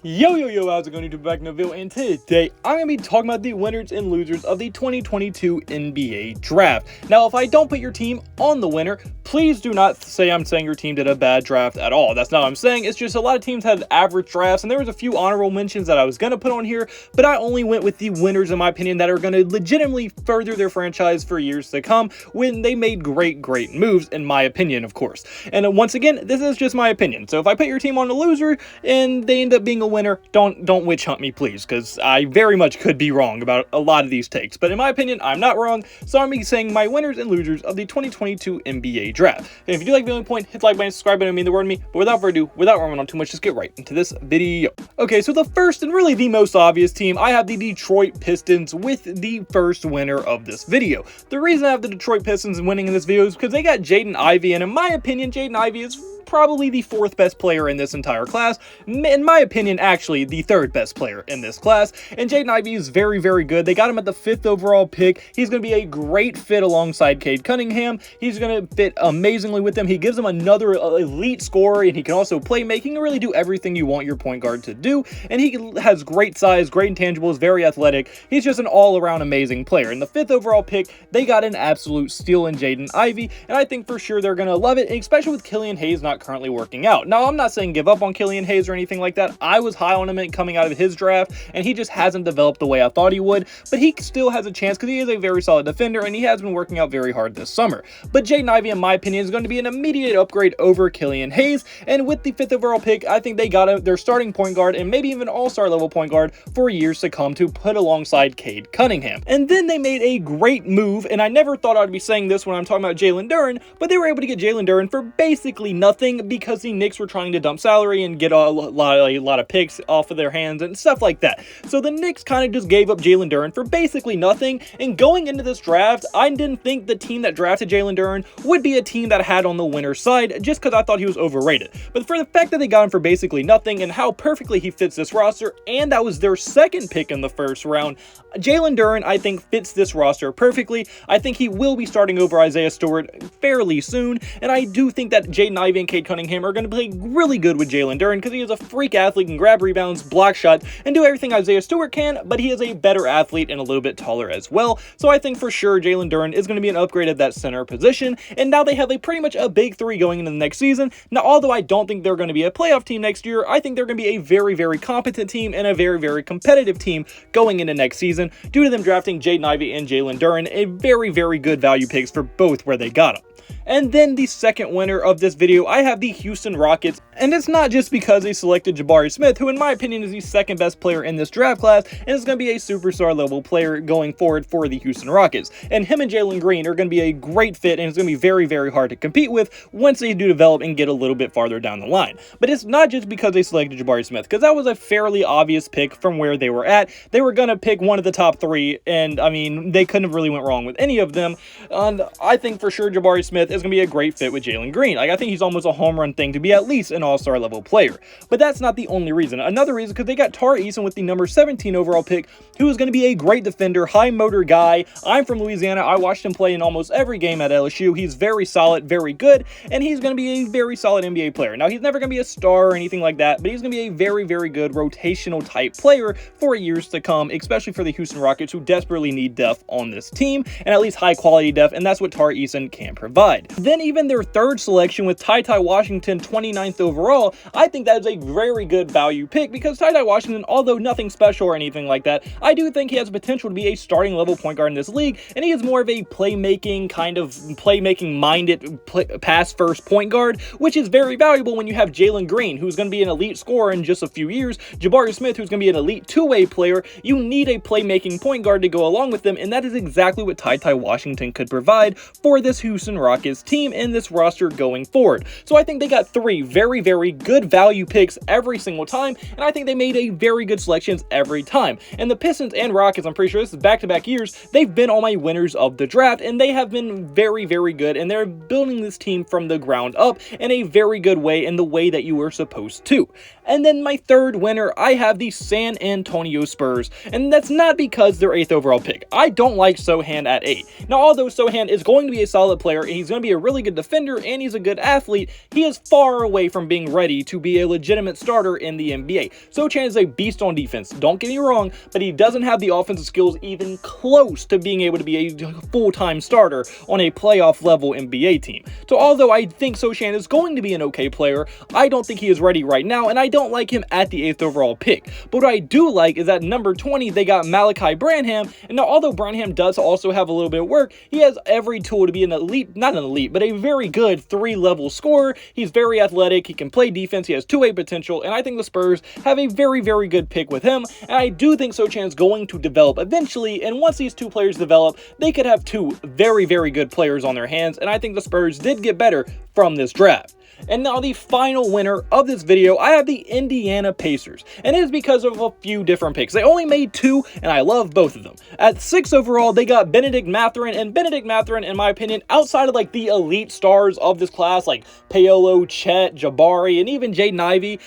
Yo, how's it going? YouTube back in the video, and today I'm going to be talking about the winners and losers of the 2022 NBA Draft. Now, if I don't put your team on the winner, please do not say I'm saying your team did a bad draft at all. That's not what I'm saying. It's just a lot of teams had average drafts, and there was a few honorable mentions that I was going to put on here, but I only went with the winners, in my opinion, that are going to legitimately further their franchise for years to come when they made great moves, in my opinion, of course. And once again, this is just my opinion. So if I put your team on the loser and they end up being a winner, don't witch hunt me, please, because I very much could be wrong about a lot of these takes. But in my opinion, I'm not wrong, so I'm going to be saying my winners and losers of the 2022 NBA Draft. And if you do like the only point, hit the like button, subscribe button, mean the word to me. But without further ado, without rambling on too much, just get right into this video. Okay, so the first and really the most obvious team, I have the Detroit Pistons with the first winner of this video. The reason I have the Detroit Pistons winning in this video is because they got Jaden Ivey, and in my opinion, Jaden Ivey is probably the fourth best player in this entire class. In my opinion, actually, the third best player in this class. And Jaden Ivey is very good. They got him at the 5th overall pick. He's going to be a great fit alongside Cade Cunningham. He's going to fit amazingly with them. He gives them another elite scorer, and he can also play make. He can really do everything you want your point guard to do. And he has great size, great intangibles, very athletic. He's just an all-around amazing player. In the 5th overall pick, they got an absolute steal in Jaden Ivey, and I think for sure they're going to love it, especially with Killian Hayes not currently working out. Now, I'm not saying give up on Killian Hayes or anything like that. I was high on him coming out of his draft, and he just hasn't developed the way I thought he would, but he still has a chance because he is a very solid defender, and he has been working out very hard this summer. But Jaden Ivey, in my opinion, is going to be an immediate upgrade over Killian Hayes, and with the 5th overall pick, I think they got their starting point guard and maybe even all-star level point guard for years to come to put alongside Cade Cunningham. And then they made a great move, and I never thought I'd be saying this when I'm talking about Jalen Duren, but they were able to get Jalen Duren for basically nothing because the Knicks were trying to dump salary and get a lot of picks off of their hands and stuff like that. So the Knicks kind of just gave up Jalen Duren for basically nothing, and going into this draft, I didn't think the team that drafted Jalen Duren would be a team that had on the winner's side, just because I thought he was overrated. But for the fact that they got him for basically nothing and how perfectly he fits this roster, and that was their second pick in the first round, Jalen Duren, I think, fits this roster perfectly. I think he will be starting over Isaiah Stewart fairly soon, and I do think that Jaden Ivey and Cade Cunningham are going to play really good with Jalen Duren because he is a freak athlete, can grab rebounds, block shots, and do everything Isaiah Stewart can, but he is a better athlete and a little bit taller as well. So I think for sure Jalen Duren is going to be an upgrade at that center position, and now they have pretty much a big three going into the next season. Now, although I don't think they're going to be a playoff team next year, I think they're going to be a very competent team and a very competitive team going into next season due to them drafting Jaden Ivey and Jalen Duren, a very good value picks for both where they got them. And then the second winner of this video, I have the Houston Rockets, and it's not just because they selected Jabari Smith, who in my opinion is the second best player in this draft class, and is going to be a superstar level player going forward for the Houston Rockets. And him and Jalen Green are going to be a great fit, and it's going to be very hard to compete with once they do develop and get a little bit farther down the line. But it's not just because they selected Jabari Smith, because that was a fairly obvious pick from where they were at. They were going to pick one of the top three, and I mean, they couldn't have really went wrong with any of them. And I think for sure Jabari Smith is going to be a great fit with Jalen Green. Like, I think he's almost a home run thing to be at least an all-star level player. But that's not the only reason. Another reason, because they got Tari Eason with the number 17 overall pick, who is going to be a great defender, high motor guy. I'm from Louisiana. I watched him play in almost every game at LSU. He's very solid, very good, and he's going to be a very solid NBA player. Now, he's never going to be a star or anything like that, but he's going to be a very good rotational type player for years to come, especially for the Houston Rockets, who desperately need depth on this team, and at least high quality depth, and that's what Tari Eason can provide. Then even their third selection with Ty Washington, 29th overall, I think that is a very good value pick because Ty Washington, although nothing special or anything like that, I do think he has potential to be a starting level point guard in this league, and he is more of a playmaking minded pass first point guard, which is very valuable when you have Jalen Green, who's going to be an elite scorer in just a few years, Jabari Smith, who's going to be an elite two-way player. You need a playmaking point guard to go along with them, and that is exactly what Ty Washington could provide for this Houston Rockets team in this roster going forward. So I think they got three very good value picks every single time, and I think they made a very good selections every time. And the Pistons and Rockets, I'm pretty sure this is back-to-back years, they've been all my winners of the draft, and they have been very good, and they're building this team from the ground up in a very good way, in the way that you were supposed to. And then my third winner, I have the San Antonio Spurs, and that's not because they're 8th overall pick. I don't like Sochan at 8. Now, although Sochan is going to be a solid player, and he's going to be a really good defender, and he's a good athlete, he is far away from being ready to be a legitimate starter in the NBA. Sochan is a beast on defense, don't get me wrong, but he doesn't have the offensive skills even close to being able to be a full-time starter on a playoff level NBA team. So although I think Sochan is going to be an okay player, I don't think he is ready right now, and I don't like him at the 8th overall pick. But what I do like is at number 20, they got Malachi Branham, and now although Branham does also have a little bit of work, he has every tool to be an elite, not an elite, but a very good 3-level scorer. He's very athletic, he can play defense, he has two-way potential, and I think the Spurs have a very, very good pick with him, and I do think Sochan is going to develop eventually, and once these two players develop, they could have two very, very good players on their hands, and I think the Spurs did get better from this draft. And now the final winner of this video, I have the Indiana Pacers, and it is because of a few different picks. They only made two, and I love both of them. At 6 overall, they got Bennedict Mathurin, and Bennedict Mathurin, in my opinion, outside of like the elite stars of this class, like Paolo, Chet, Jabari, and even Jaden Ivey,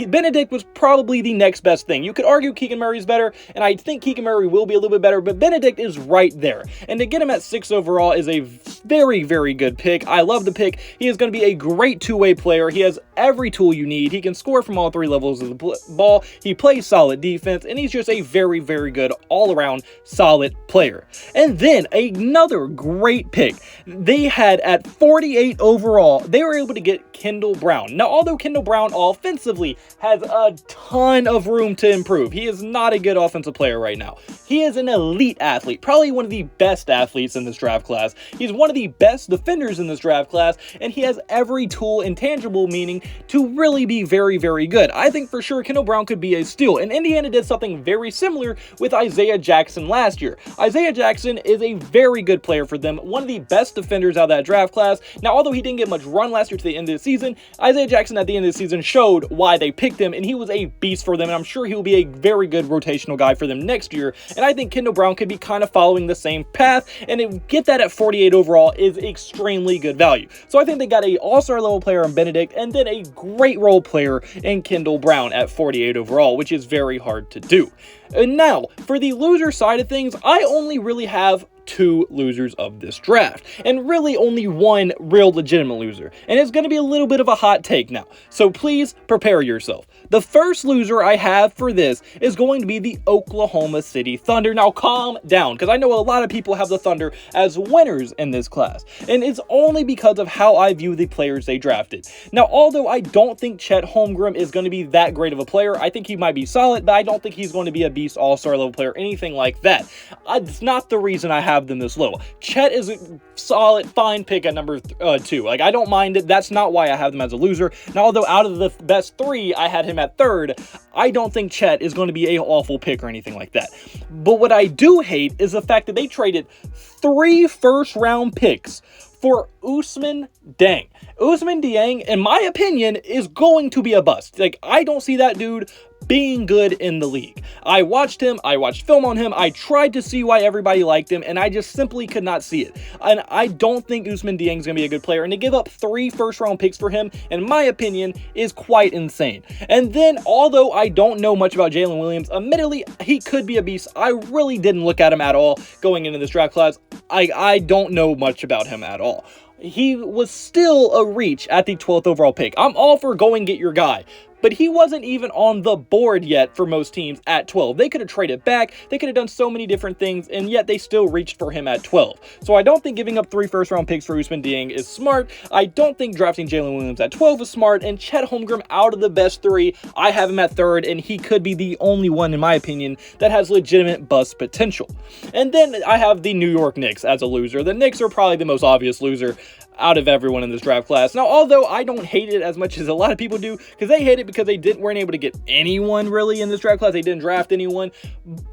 Bennedict was probably the next best thing. You could argue Keegan Murray is better, and I think Keegan Murray will be a little bit better, but Bennedict is right there. And to get him at 6 overall is a very, very good pick. I love the pick. He is going to be a great two-way player. He has every tool you need. He can score from all 3 levels of the ball. He plays solid defense, and he's just a very, very good all-around solid player. And then another great pick. They had at 48 overall, they were able to get Kendall Brown. Now, although Kendall Brown offensively has a ton of room to improve, he is not a good offensive player right now. He is an elite athlete, probably one of the best athletes in this draft class. He's one of the best defenders in this draft class, and he has every tool, intangible meaning, to really be very, very good. I think for sure Kendall Brown could be a steal, and Indiana did something very similar with Isaiah Jackson last year. Isaiah Jackson is a very good player for them, one of the best defenders out of that draft class. Now, although he didn't get much run last year to the end of the season, Isaiah Jackson at the end of the season showed why they picked him, and he was a beast for them, and I'm sure he will be a very good rotational guy for them next year, and I think Kendall Brown could be kind of following the same path, and get that at 48 overall is extremely good value. So I think they got a all-star level player in Bennedict, and then a great role player in Kendall Brown at 48 overall, which is very hard to do. And now, for the loser side of things, I only really have 2 losers of this draft, and really only one real legitimate loser, and it's going to be a little bit of a hot take now, so please prepare yourself. The first loser I have for this is going to be the Oklahoma City Thunder. Now calm down, because I know a lot of people have the Thunder as winners in this class, and it's only because of how I view the players they drafted. Now, although I don't think Chet Holmgren is going to be that great of a player, I think he might be solid, but I don't think he's going to be a beast all-star level player, anything like that. It's not the reason I have them this low. Chet is a solid, fine pick at number 2. Like, I don't mind it. That's not why I have them as a loser. Now, although out of the best 3, I had him at 3rd, I don't think Chet is going to be an awful pick or anything like that. But what I do hate is the fact that they traded 3 first-round picks for Ousmane Dieng. Ousmane Dieng, in my opinion, is going to be a bust. Like, I don't see that dude being good in the league. I watched him, I watched film on him, I tried to see why everybody liked him, and I just simply could not see it. And I don't think Ousmane Dieng is going to be a good player, and to give up 3 first-round picks for him, in my opinion, is quite insane. And then, although I don't know much about Jalen Williams, admittedly, he could be a beast. I really didn't look at him at all going into this draft class. I don't know much about him at all. He was still a reach at the 12th overall pick. I'm all for go and get your guy, but he wasn't even on the board yet for most teams at 12. They could have traded back, they could have done so many different things, and yet they still reached for him at 12. So I don't think giving up 3 first-round picks for Ousmane Dieng is smart. I don't think drafting Jalen Williams at 12 is smart, and Chet Holmgren, out of the best 3, I have him at 3rd, and he could be the only one, in my opinion, that has legitimate bust potential. And then I have the New York Knicks as a loser. The Knicks are probably the most obvious loser out of everyone in this draft class. Now, although I don't hate it as much as a lot of people do, because they hate it because they weren't able to get anyone really in this draft class. They didn't draft anyone,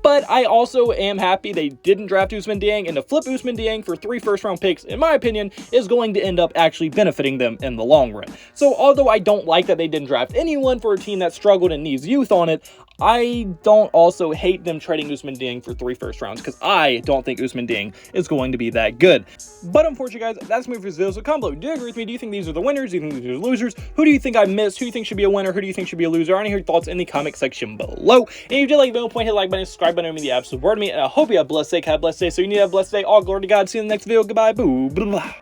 but I also am happy they didn't draft Ousmane Dieng, and to flip Ousmane Dieng for 3 first-round picks, in my opinion, is going to end up actually benefiting them in the long run. So, although I don't like that they didn't draft anyone for a team that struggled and needs youth on it, I don't also hate them trading Ousmane Dieng for 3 first rounds, because I don't think Ousmane Dieng is going to be that good. But unfortunately, guys, that's me for this video. So comment below. Do you agree with me? Do you think these are the winners? Do you think these are the losers? Who do you think I missed? Who do you think should be a winner? Who do you think should be a loser? I want to hear your thoughts in the comment section below. And if you did like the video, point hit the like button, subscribe button, it would mean the absolute word to me. And I hope you have a blessed day. Have a blessed day. So you need to have a blessed day. All glory to God. See you in the next video. Goodbye. Boo. Blah, blah.